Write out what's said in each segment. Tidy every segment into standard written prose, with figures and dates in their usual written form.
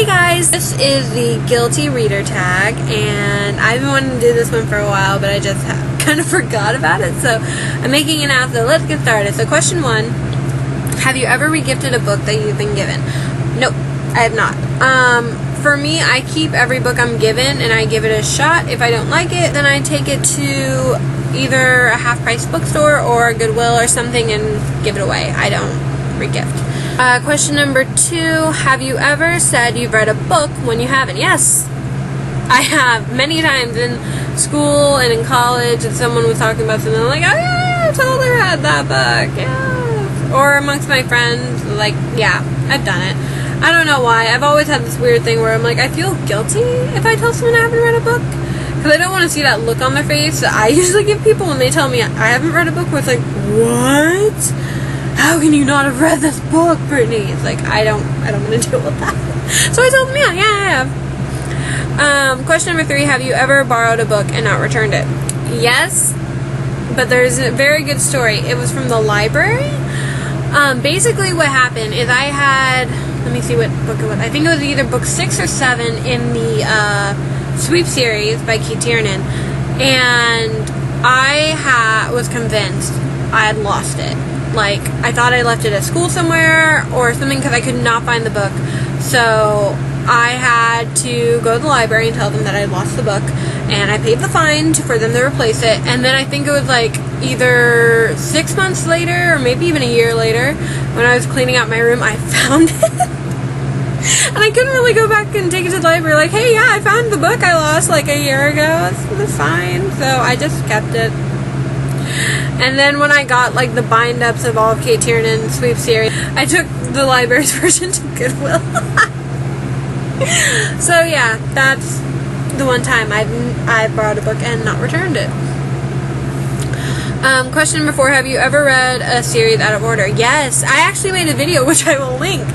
Hey guys, this is the guilty reader tag, and I've been wanting to do this one for a while, but I just kind of forgot about it, so I'm making it now, so let's get started. So question 1, have you ever regifted a book that you've been given? Nope, I have not. For me, I keep every book I'm given, and I give it a shot. If I don't like it, then I take it to either a half-price bookstore or a Goodwill or something and give it away. I don't regift. Question number 2, have you ever said you've read a book when you haven't? Yes, I have. Many times in school and in college, and someone was talking about something, I'm like, oh yeah, I totally read that book, yeah. Or amongst my friends, like, yeah, I've done it. I don't know why. I've always had this weird thing where I'm like, I feel guilty if I tell someone I haven't read a book, because I don't want to see that look on their face that I usually give people when they tell me I haven't read a book, where it's like, what? How can you not have read this book, Brittany? It's like, I don't want to deal with that. So I told them, yeah, I have. Question number 3, have you ever borrowed a book and not returned it? Yes, but there's a very good story. It was from the library. Basically what happened is I had, let me see what book it was. I think it was either book 6 or 7 in the Sweep series by Keith Tiernan. And I was convinced I had lost it. Like, I thought I left it at school somewhere or something because I could not find the book. So I had to go to the library and tell them that I lost the book. And I paid the fine for them to replace it. And then I think it was like either 6 months later or maybe even a year later, when I was cleaning out my room, I found it. And I couldn't really go back and take it to the library like, hey, yeah, I found the book I lost like a year ago. It's fine. So I just kept it. And then when I got like the bind-ups of all of Kate Tiernan's Sweep series, I took the library's version to Goodwill. So yeah, that's the one time I've borrowed a book and not returned it. Question number 4, have you ever read a series out of order? Yes, I actually made a video which I will link.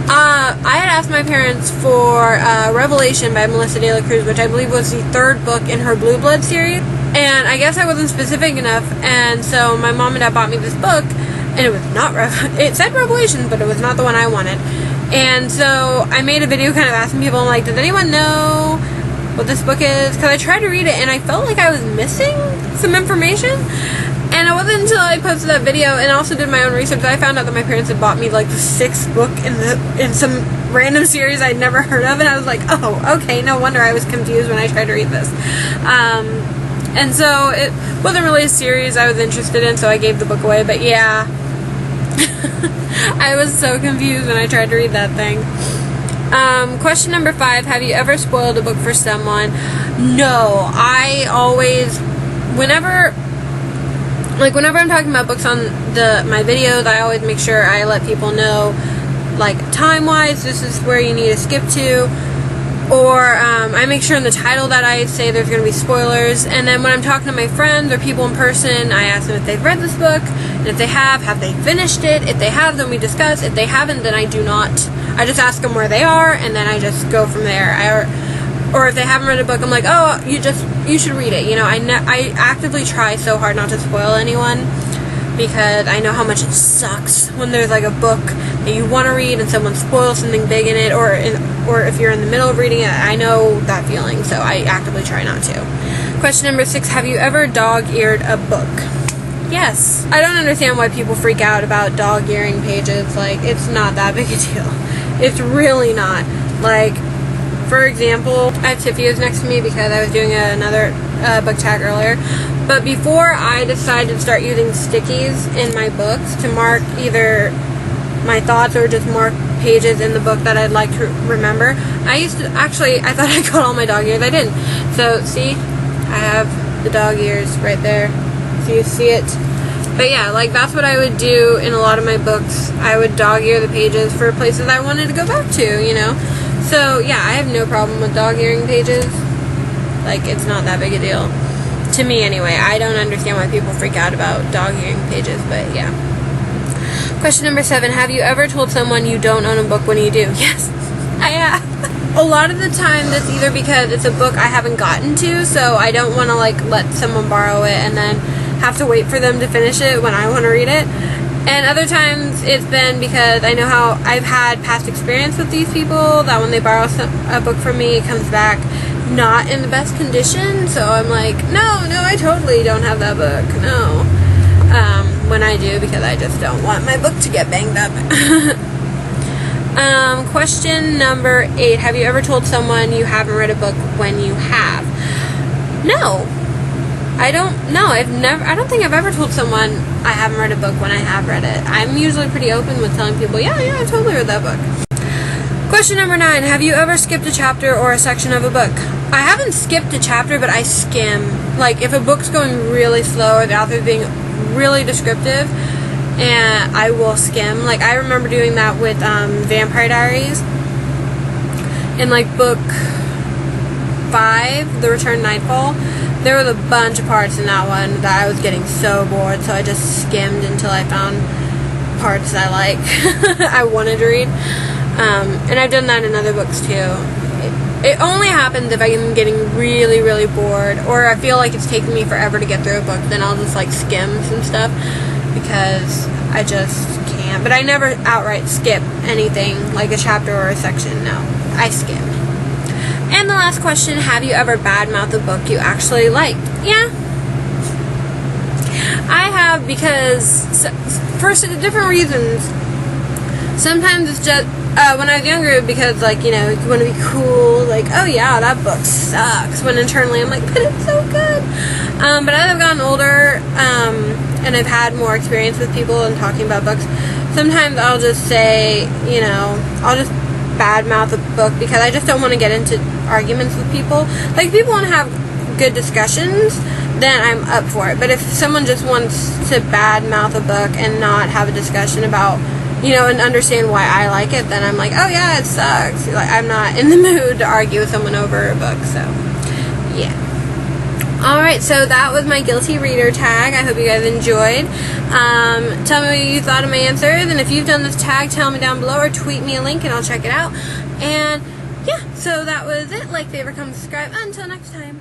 I had asked my parents for Revelation by Melissa De La Cruz, which I believe was the 3rd book in her Blue Blood series. And I guess I wasn't specific enough, and so my mom and dad bought me this book, and it was not it said Revelation, but it was not the one I wanted. And so I made a video kind of asking people, I'm like, does anyone know what this book is? Because I tried to read it, and I felt like I was missing some information. And it wasn't until I posted that video and also did my own research that I found out that my parents had bought me like the 6th book in some random series I'd never heard of, and I was like, oh, okay, no wonder I was confused when I tried to read this. And so it wasn't really a series I was interested in, so I gave the book away, but yeah. I was so confused when I tried to read that thing. Question number 5, have you ever spoiled a book for someone? No, I always, whenever I'm talking about books on my videos, I always make sure I let people know, like, time-wise, this is where you need to skip to. Or I make sure in the title that I say there's going to be spoilers. And then when I'm talking to my friends or people in person, I ask them if they've read this book. And if they have they finished it? If they have, then we discuss. If they haven't, then I do not. I just ask them where they are, and then I just go from there. Or if they haven't read a book, I'm like, oh, you should read it. You know, I actively try so hard not to spoil anyone, because I know how much it sucks when there's like a book that you want to read and someone spoils something big in it, or if you're in the middle of reading it. I know that feeling, so I actively try not to. Question number 6, have you ever dog-eared a book? Yes. I don't understand why people freak out about dog-earing pages. Like, it's not that big a deal. It's really not. Like, for example, I have Tiffy's next to me because I was doing another book tag earlier. But before I decided to start using stickies in my books to mark either my thoughts or just mark pages in the book that I'd like to remember, I thought I got all my dog ears. I didn't. So, see? I have the dog ears right there. So you see it. But yeah, like, that's what I would do in a lot of my books. I would dog ear the pages for places I wanted to go back to, you know? So, yeah, I have no problem with dog earing pages. Like, it's not that big a deal. To me, anyway. I don't understand why people freak out about dog-earing pages, but yeah. Question number 7, have you ever told someone you don't own a book when you do? Yes, I have. A lot of the time, that's either because it's a book I haven't gotten to, so I don't want to, like, let someone borrow it and then have to wait for them to finish it when I want to read it. And other times it's been because I know how I've had past experience with these people, that when they borrow a book from me, it comes back not in the best condition. So I'm like, no, I totally don't have that book. No. When I do, because I just don't want my book to get banged up. Question number 8. Have you ever told someone you haven't read a book when you have? No. I don't think I've ever told someone I haven't read a book when I have read it. I'm usually pretty open with telling people, yeah, I totally read that book. Question number 9. Have you ever skipped a chapter or a section of a book? I haven't skipped a chapter, but I skim. Like, if a book's going really slow or the author's being really descriptive, and I will skim. Like, I remember doing that with Vampire Diaries. In, like, book 5, The Return Nightfall, there was a bunch of parts in that one that I was getting so bored, so I just skimmed until I found parts that I wanted to read. And I've done that in other books too. It only happens if I'm getting really, really bored, or I feel like it's taking me forever to get through a book, then I'll just skim some stuff, because I just can't. But I never outright skip anything, like a chapter or a section. No, I skim. And the last question, have you ever badmouthed a book you actually liked? Yeah. I have, because for different reasons. Sometimes it's just, when I was younger, because, you want to be cool, oh yeah, that book sucks, when internally I'm like, but it's so good. But as I've gotten older, and I've had more experience with people and talking about books, sometimes I'll just say, I'll just badmouth a book because I just don't want to get into arguments with people. Like, if people want to have good discussions, then I'm up for it. But if someone just wants to badmouth a book and not have a discussion about, and understand why I like it, then I'm like, oh yeah, it sucks. I'm not in the mood to argue with someone over a book, so yeah. Alright, so that was my guilty reader tag. I hope you guys enjoyed. Tell me what you thought of my answers, and if you've done this tag, tell me down below or tweet me a link and I'll check it out. And yeah, so that was it. Like, favorite, comment, subscribe. Until next time.